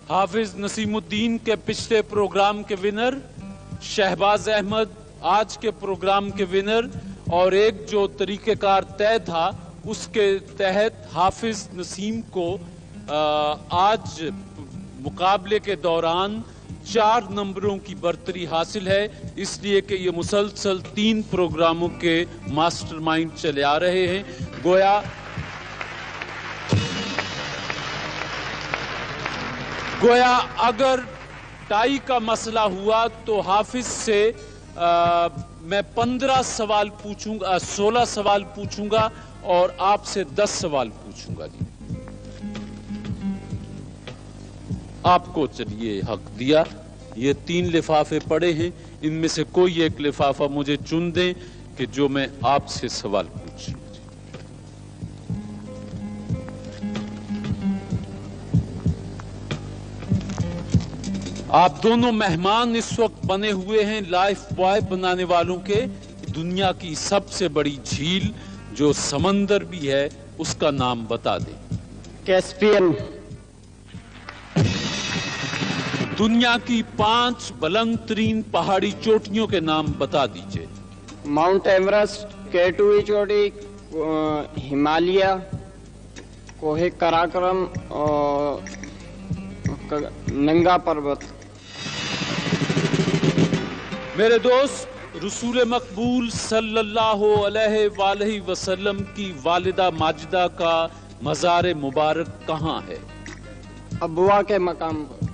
हाफिज नसीमुद्दीन के पिछले प्रोग्राम के विनर, शहबाज अहमद आज के प्रोग्राम के विनर, और एक जो तरीक़ेकार तय था उसके तहत हाफिज नसीम को आज मुकाबले के दौरान 4 नंबरों की बर्तरी हासिल है, इसलिए कि ये मुसलसल 3 प्रोग्रामों के मास्टरमाइंड चले आ रहे हैं। गोया अगर टाई का मसला हुआ तो हाफिज से मैं 15 सवाल पूछूंगा, 16 सवाल पूछूंगा और आपसे 10 सवाल पूछूंगा जी। आपको चलिए हक दिया। ये 3 लिफाफे पड़े हैं, इनमें से कोई एक लिफाफा मुझे चुन दें कि जो मैं आपसे सवाल पूछूं। आप दोनों मेहमान इस वक्त बने हुए हैं लाइफ बॉय बनाने वालों के। दुनिया की सबसे बड़ी झील जो समंदर भी है उसका नाम बता दें। कैस्पियन। दुनिया की 5 बुलंद तरीन पहाड़ी चोटियों के नाम बता दीजिए। माउंट एवरेस्ट, केटुई चोटी, हिमालय, कोहे कराकरम और नंगा पर्वत। मेरे दोस्त, रसूल मकबूल सल्लल्लाहु अलैहि वसल्लम की वालिदा माजिदा का मज़ार मुबारक कहाँ है? अबवा के मकाम पर।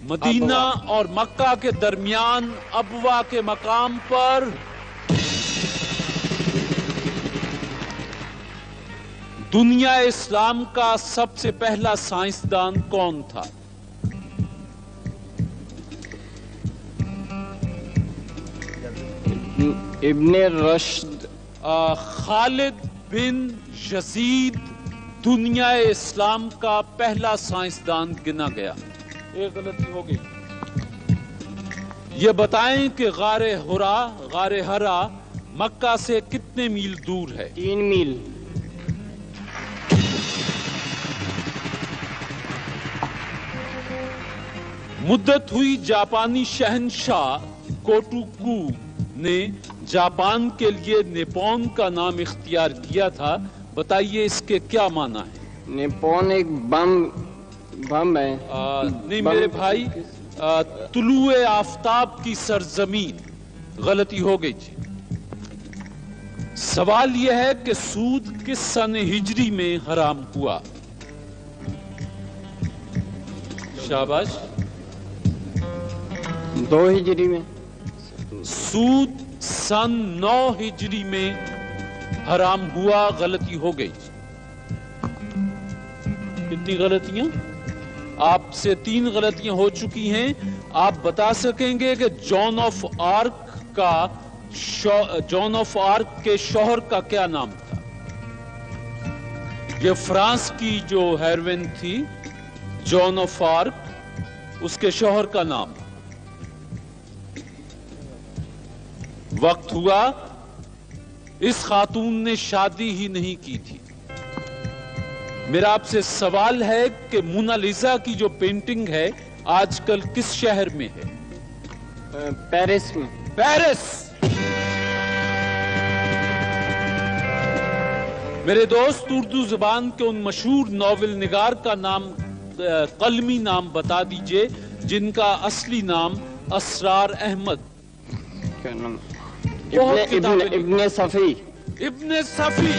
मदीना और मक्का के दरमियान अबवा के मकाम पर। दुनिया इस्लाम का सबसे पहला साइंसदान कौन था? इब्ने रश्द। खालिद बिन यजीद दुनिया इस्लाम का पहला साइंसदान गिना गया। एक गलती हो गई। ये बताएं कि गारे हरा मक्का से कितने मील दूर है? 3 मील। मुद्दत हुई जापानी शहंशाह कोटोकू ने जापान के लिए निप्पॉन का नाम इख्तियार किया था, बताइए इसके क्या माना है? निप्पॉन एक बम है। नहीं मेरे भाई, तुलुए आफताब की सरजमीन। गलती हो गई जी। सवाल यह है कि सूद किस सन हिजरी में हराम हुआ? शाबाश। 2 हिजरी में। सूद सन 9 हिजरी में हराम हुआ। गलती हो गई। कितनी गलतियां? आपसे 3 गलतियां हो चुकी हैं। आप बता सकेंगे कि जॉन ऑफ आर्क के शौहर का क्या नाम था? ये फ्रांस की जो हेरोइन थी जॉन ऑफ आर्क, उसके शौहर का नाम। वक्त हुआ। इस खातून ने शादी ही नहीं की थी। मेरा आपसे सवाल है कि मोनालिसा की जो पेंटिंग है आजकल किस शहर में है? पेरिस में। पेरिस। मेरे दोस्त, उर्दू जुबान के उन मशहूर नॉवेल निगार का नाम, कलमी नाम बता दीजिए जिनका असली नाम असरार अहमद। क्या नाम? इब्ने सफी। इब्ने सफी।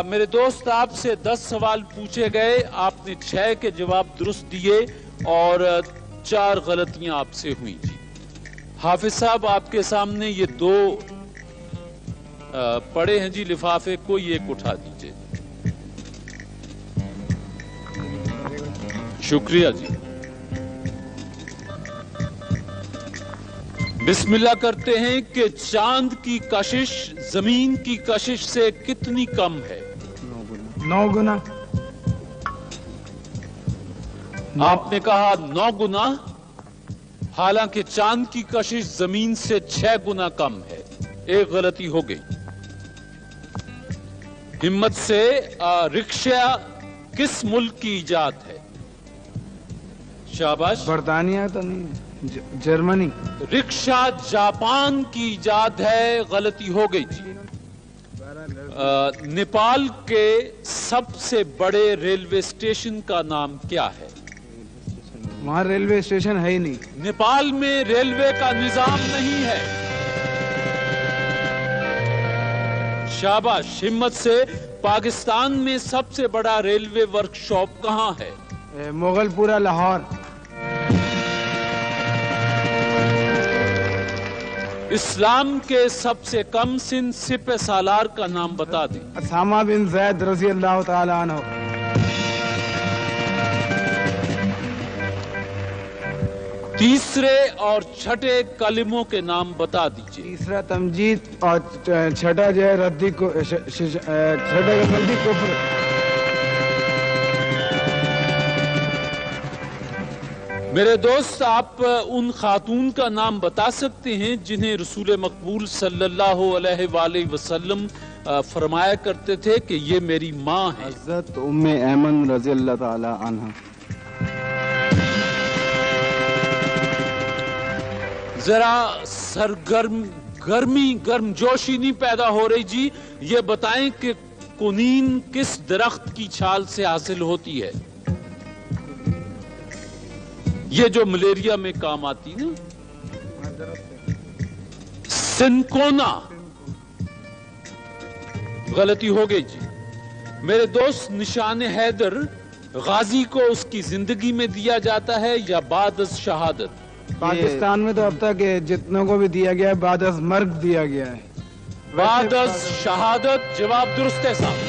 मेरे दोस्त, आपसे 10 सवाल पूछे गए, आपने 6 के जवाब दुरुस्त दिए और 4 गलतियां आपसे हुई जी। हाफिज साहब, आपके सामने ये 2 पड़े हैं जी लिफाफे, कोई एक उठा दीजिए। शुक्रिया जी। बिस्मिल्लाह करते हैं कि चांद की कशिश जमीन की कशिश से कितनी कम है? 9 गुना। आपने कहा 9 गुना, हालांकि चांद की कशिश जमीन से 6 गुना कम है। एक गलती हो गई। हिम्मत से रिक्शा किस मुल्क की इजाद है? शाबाश। बरतानिया तो नहीं, जर्मनी। रिक्शा जापान की इजाद है, गलती हो गई जी। नेपाल के सबसे बड़े रेलवे स्टेशन का नाम क्या है? वहाँ रेलवे स्टेशन है ही नहीं। नेपाल में रेलवे का निजाम नहीं है। शाबाश, हिम्मत से। पाकिस्तान में सबसे बड़ा रेलवे वर्कशॉप कहाँ है? मुगलपुरा, लाहौर। इस्लाम के सबसे कम सिन सिपह सालार का नाम बता दें। उसामा बिन ज़ैद रज़ी अल्लाह तआला अन्हु। तीसरे और छठे कलिमों के नाम बता दीजिए। तीसरा तमजीद और छठा जो है रद्दी को, छठा रद्दी कुफ्र। मेरे दोस्त, आप उन खातून का नाम बता सकते हैं जिन्हें रसूल मकबूल सल्लल्लाहु अलैहि वसल्लम फरमाया करते थे कि ये मेरी माँ है? हज़रत उम्मे ऐमन रज़ी अल्लाह ताला अन्हा। जरा गर्मजोशी नहीं पैदा हो रही जी। ये बताएं कि कुनीन किस दरख्त की छाल से हासिल होती है? ये जो मलेरिया में काम आती ना, सिनकोना। गलती हो गई जी। मेरे दोस्त, निशान हैदर गाजी को उसकी जिंदगी में दिया जाता है या बाद अज़ शहादत? पाकिस्तान में तो अब तक जितनों को भी दिया गया है बाद अज़ मर्ग दिया गया है। बाद अज़ शहादत जवाब दुरुस्त है साहब।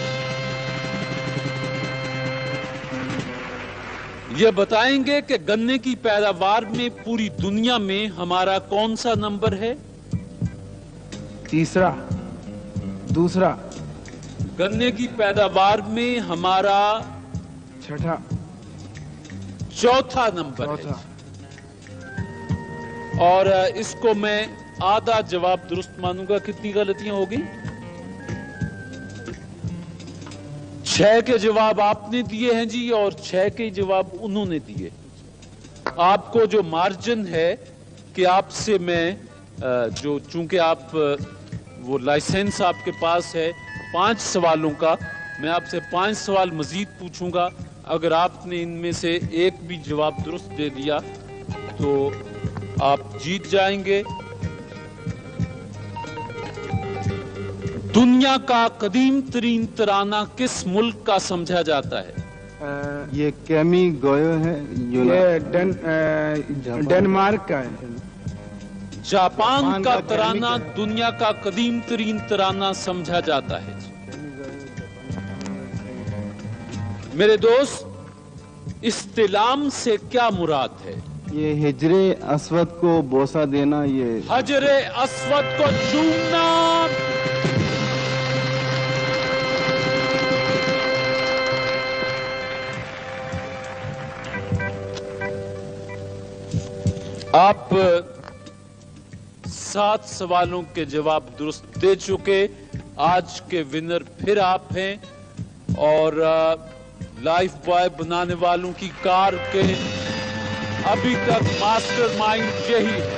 ये बताएंगे कि गन्ने की पैदावार में पूरी दुनिया में हमारा कौन सा नंबर है? तीसरा। दूसरा। गन्ने की पैदावार में हमारा छठा। चौथा नंबर है। और इसको मैं आधा जवाब दुरुस्त मानूंगा। कितनी गलतियां होगी? 6 के जवाब आपने दिए हैं जी और 6 के जवाब उन्होंने दिए। आपको जो मार्जिन है कि आपसे मैं जो, चूंकि आप वो लाइसेंस आपके पास है 5 सवालों का, मैं आपसे 5 सवाल मजीद पूछूंगा। अगर आपने इनमें से एक भी जवाब दुरुस्त दे दिया तो आप जीत जाएंगे। दुनिया का कदीम तरीन तराना किस मुल्क का समझा जाता है? ये कैमी गोयो है, ये डेनमार्क का है। जापान का तराना दुनिया का कदीम तरीन तराना समझा जाता है। मेरे दोस्त, इस्तिलाम से क्या मुराद है? ये हिजरे अस्वद को बोसा देना। ये हजरे अस्वद को चूमना। आप 7 सवालों के जवाब दुरुस्त दे चुके। आज के विनर फिर आप हैं और लाइफ बॉय बनाने वालों की कार के अभी तक मास्टरमाइंड यही है।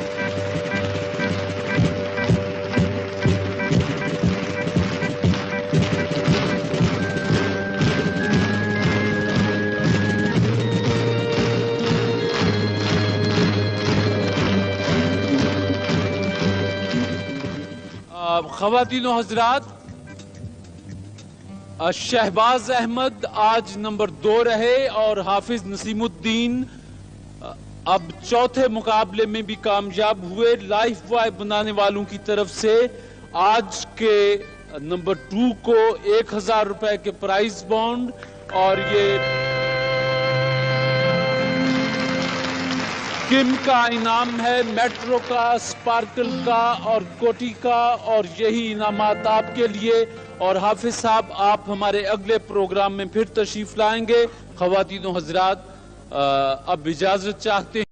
ख़वातीनो हज़रात, शहबाज अहमद आज नंबर 2 रहे और हाफिज नसीमुद्दीन अब चौथे मुकाबले में भी कामयाब हुए। लाइफ बॉय बनाने वालों की तरफ से आज के नंबर 2 को 1000 रुपए के प्राइज बॉन्ड और ये किम का इनाम है, मेट्रो का, स्पार्कल का और कोटी का, और यही इनामात आपके लिए। और हाफिज साहब, आप हमारे अगले प्रोग्राम में फिर तशरीफ लाएंगे। ख़वातीनो हज़रात, अब इजाजत चाहते हैं।